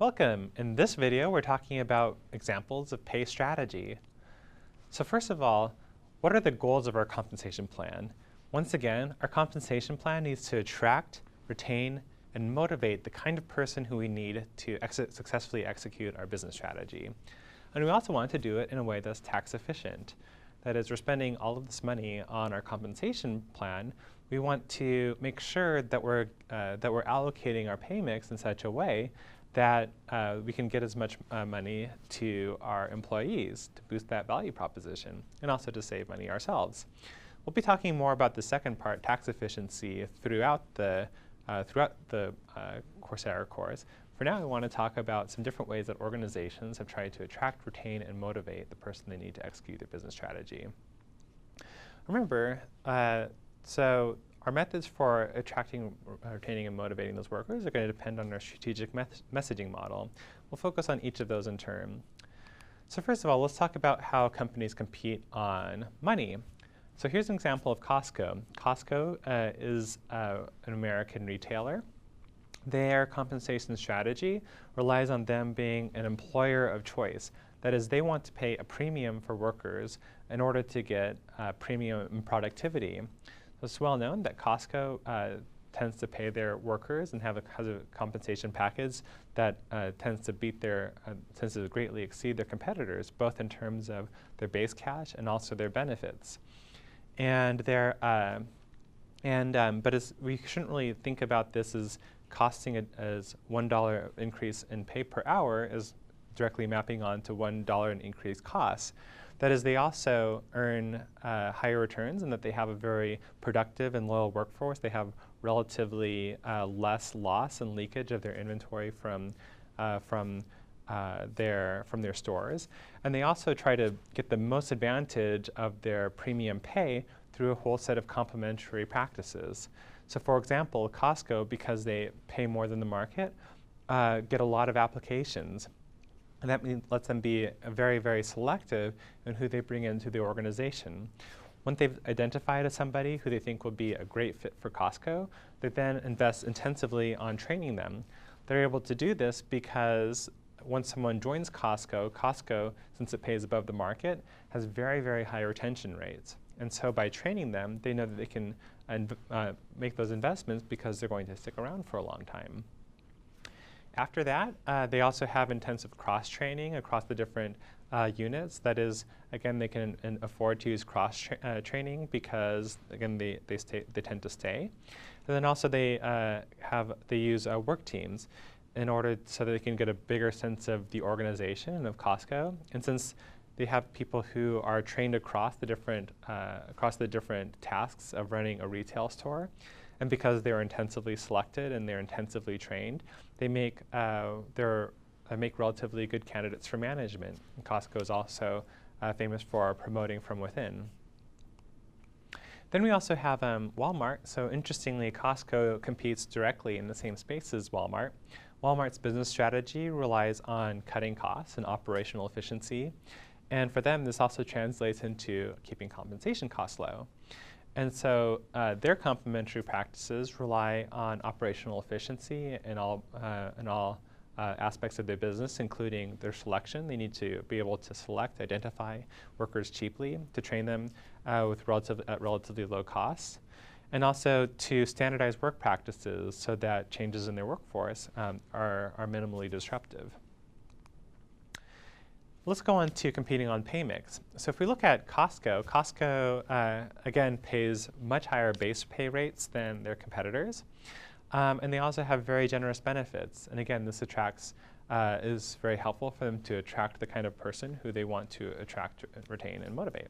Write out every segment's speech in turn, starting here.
Welcome. In this video, we're talking about examples of pay strategy. So first of all, what are the goals of our compensation plan? Once again, our compensation plan needs to attract, retain, and motivate the kind of person who we need to successfully execute our business strategy. And we also want to do it in a way that's tax efficient. That is, we're spending all of this money on our compensation plan. We want to make sure that we're allocating our pay mix in such a way that we can get as much money to our employees to boost that value proposition and also to save money ourselves. We'll be talking more about the second part, tax efficiency, throughout the Coursera course. For now, we want to talk about some different ways that organizations have tried to attract, retain, and motivate the person they need to execute their business strategy. Remember, so our methods for attracting, retaining, and motivating those workers are going to depend on our strategic messaging model. We'll focus on each of those in turn. So first of all, let's talk about how companies compete on money. So here's an example of Costco. Costco is an American retailer. Their compensation strategy relies on them being an employer of choice. That is, they want to pay a premium for workers in order to get premium in productivity. It's well known that Costco tends to pay their workers and has a compensation package that tends to greatly exceed their competitors, both in terms of their base cash and also their benefits. And we shouldn't really think about this as costing as $1 increase in pay per hour is directly mapping onto $1 in increased costs. That is, they also earn higher returns in that they have a very productive and loyal workforce. They have relatively less loss and leakage of their inventory from their stores. And they also try to get the most advantage of their premium pay through a whole set of complementary practices. So for example, Costco, because they pay more than the market, get a lot of applications. And that lets them be very, very selective in who they bring into the organization. Once they've identified somebody who they think will be a great fit for Costco, they then invest intensively on training them. They're able to do this because once someone joins Costco, since it pays above the market, has very, very high retention rates. And so by training them, they know that they can make those investments because they're going to stick around for a long time. After that, they also have intensive cross-training across the different units. That is, again, they can afford to use cross-training because, again, they tend to stay. And then also they use work teams in order so that they can get a bigger sense of the organization and of Costco. And since they have people who are trained across the different tasks of running a retail store, and because they're intensively selected and they're intensively trained, they make relatively good candidates for management. And Costco is also famous for promoting from within. Then we also have Walmart. So interestingly, Costco competes directly in the same space as Walmart. Walmart's business strategy relies on cutting costs and operational efficiency. And for them, this also translates into keeping compensation costs low. And so their complementary practices rely on operational efficiency in all aspects of their business, including their selection. They need to be able to select, identify workers cheaply, to train them at relatively low costs, and also to standardize work practices so that changes in their workforce are minimally disruptive. Let's go on to competing on pay mix. So if we look at Costco, again, pays much higher base pay rates than their competitors. And they also have very generous benefits. And again, this is very helpful for them to attract the kind of person who they want to attract, retain, and motivate.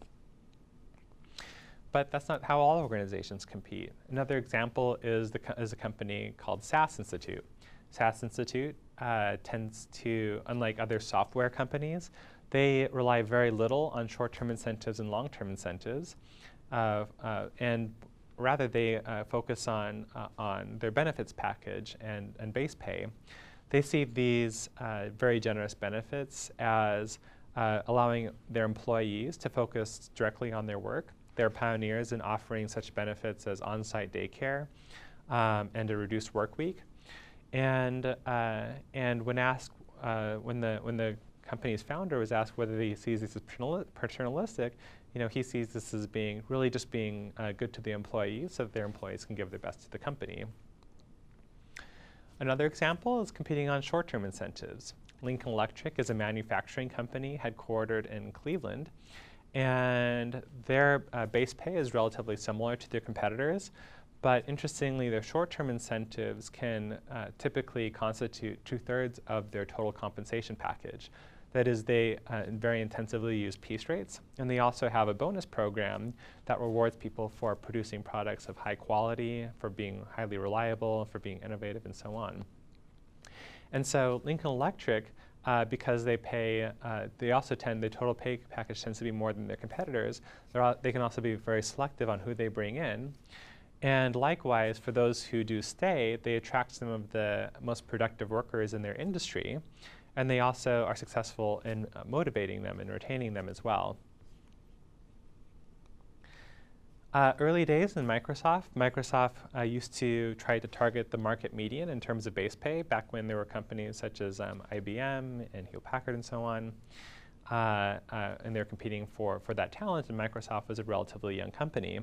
But that's not how all organizations compete. Another example is a company called SAS Institute. SAS Institute tends to, unlike other software companies, they rely very little on short-term incentives and long-term incentives, and rather they focus on their benefits package and base pay. They see these very generous benefits as allowing their employees to focus directly on their work. They're pioneers in offering such benefits as on-site daycare and a reduced work week. And when asked when the company's founder was asked whether he sees this as paternalistic, he sees this as being good to the employees so that their employees can give their best to the company. Another example is competing on short-term incentives. Lincoln Electric is a manufacturing company headquartered in Cleveland, and their base pay is relatively similar to their competitors, but interestingly, their short-term incentives can typically constitute 2/3 of their total compensation package. That is, they very intensively use piece rates, and they also have a bonus program that rewards people for producing products of high quality, for being highly reliable, for being innovative, and so on. And so Lincoln Electric, because they pay, the total pay package tends to be more than their competitors. They can also be very selective on who they bring in. And likewise, for those who do stay, they attract some of the most productive workers in their industry. And they also are successful in motivating them and retaining them as well. Early days in Microsoft used to try to target the market median in terms of base pay back when there were companies such as IBM and Hewlett-Packard and so on. And they were competing for that talent, and Microsoft was a relatively young company.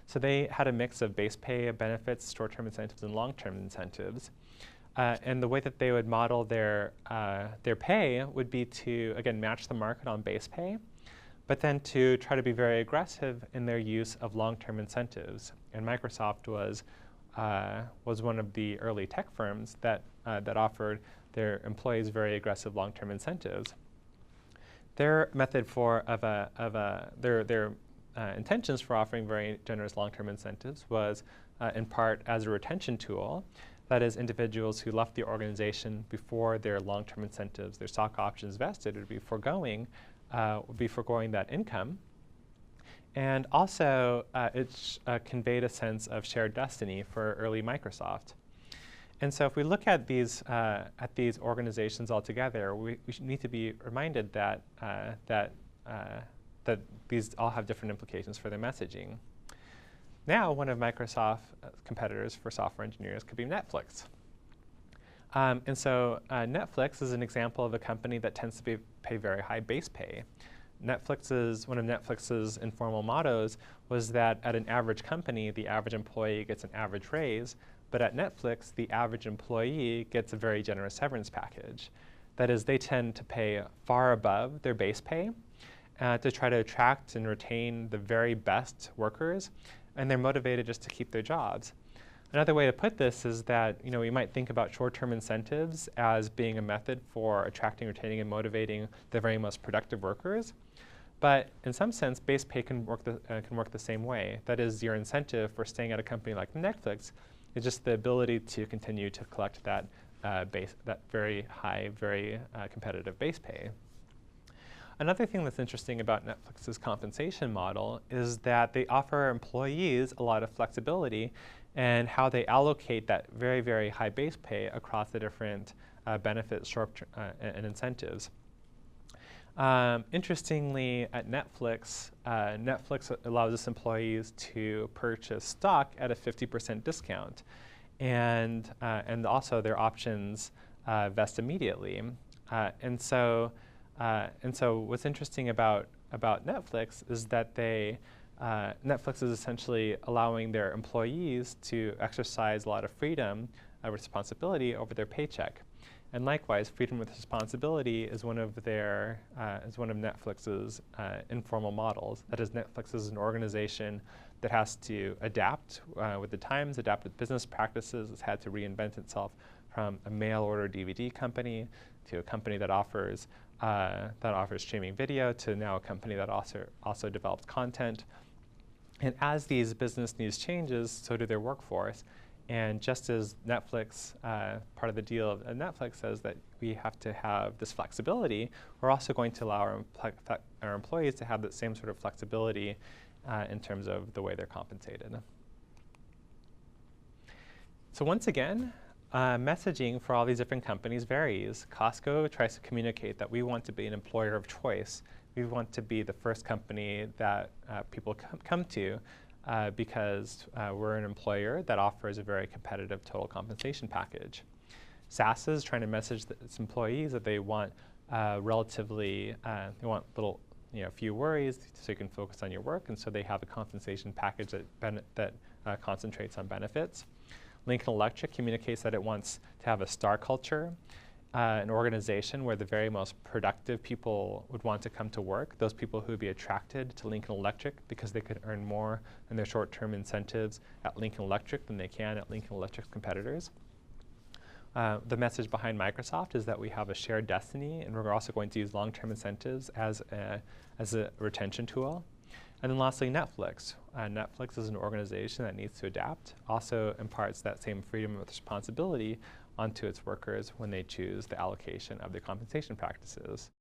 So they had a mix of base pay, benefits, short-term incentives, and long-term incentives. And the way that they would model their pay would be to, again, match the market on base pay, but then to try to be very aggressive in their use of long-term incentives. And Microsoft was one of the early tech firms that offered their employees very aggressive long-term incentives. Their method their intentions for offering very generous long-term incentives was in part as a retention tool. That is, individuals who left the organization before their long-term incentives, their stock options vested, would be foregoing that income. And also, it conveyed a sense of shared destiny for early Microsoft. And so if we look at these organizations altogether, we need to be reminded that these all have different implications for their messaging. Now, one of Microsoft's competitors for software engineers could be Netflix. And so Netflix is an example of a company that tends to pay very high base pay. One of Netflix's informal mottos was that at an average company, the average employee gets an average raise, but at Netflix, the average employee gets a very generous severance package. That is, they tend to pay far above their base pay to try to attract and retain the very best workers, and they're motivated just to keep their jobs. Another way to put this is that we might think about short-term incentives as being a method for attracting, retaining, and motivating the very most productive workers. But in some sense, base pay can work the same way. That is, your incentive for staying at a company like Netflix is just the ability to continue to collect that very high, very competitive base pay. Another thing that's interesting about Netflix's compensation model is that they offer employees a lot of flexibility in how they allocate that very, very high base pay across the different benefits and incentives. Interestingly, at Netflix, Netflix allows its employees to purchase stock at a 50% discount, and also their options vest immediately. And so what's interesting about Netflix is that Netflix is essentially allowing their employees to exercise a lot of freedom, responsibility over their paycheck. And likewise, freedom with responsibility is one of Netflix's informal models. That is, Netflix is an organization that has to adapt with the times, adapt with business practices. It's had to reinvent itself from a mail-order DVD company to a company that offers streaming video to now a company that also develops content. And as these business needs changes, so do their workforce. And just as Netflix, part of the deal of Netflix says that we have to have this flexibility, we're also going to allow our employees to have that same sort of flexibility in terms of the way they're compensated. So once again, messaging for all these different companies varies. Costco tries to communicate that we want to be an employer of choice. We want to be the first company that people come to because we're an employer that offers a very competitive total compensation package. SAS is trying to message its employees that they want relatively, they want little, few worries so you can focus on your work, and so they have a compensation package that concentrates on benefits. Lincoln Electric communicates that it wants to have a star culture, an organization where the very most productive people would want to come to work, those people who would be attracted to Lincoln Electric because they could earn more in their short-term incentives at Lincoln Electric than they can at Lincoln Electric's competitors. The message behind Microsoft is that we have a shared destiny, and we're also going to use long-term incentives as a retention tool. And then lastly, Netflix. Netflix is an organization that needs to adapt, also imparts that same freedom of responsibility onto its workers when they choose the allocation of their compensation practices.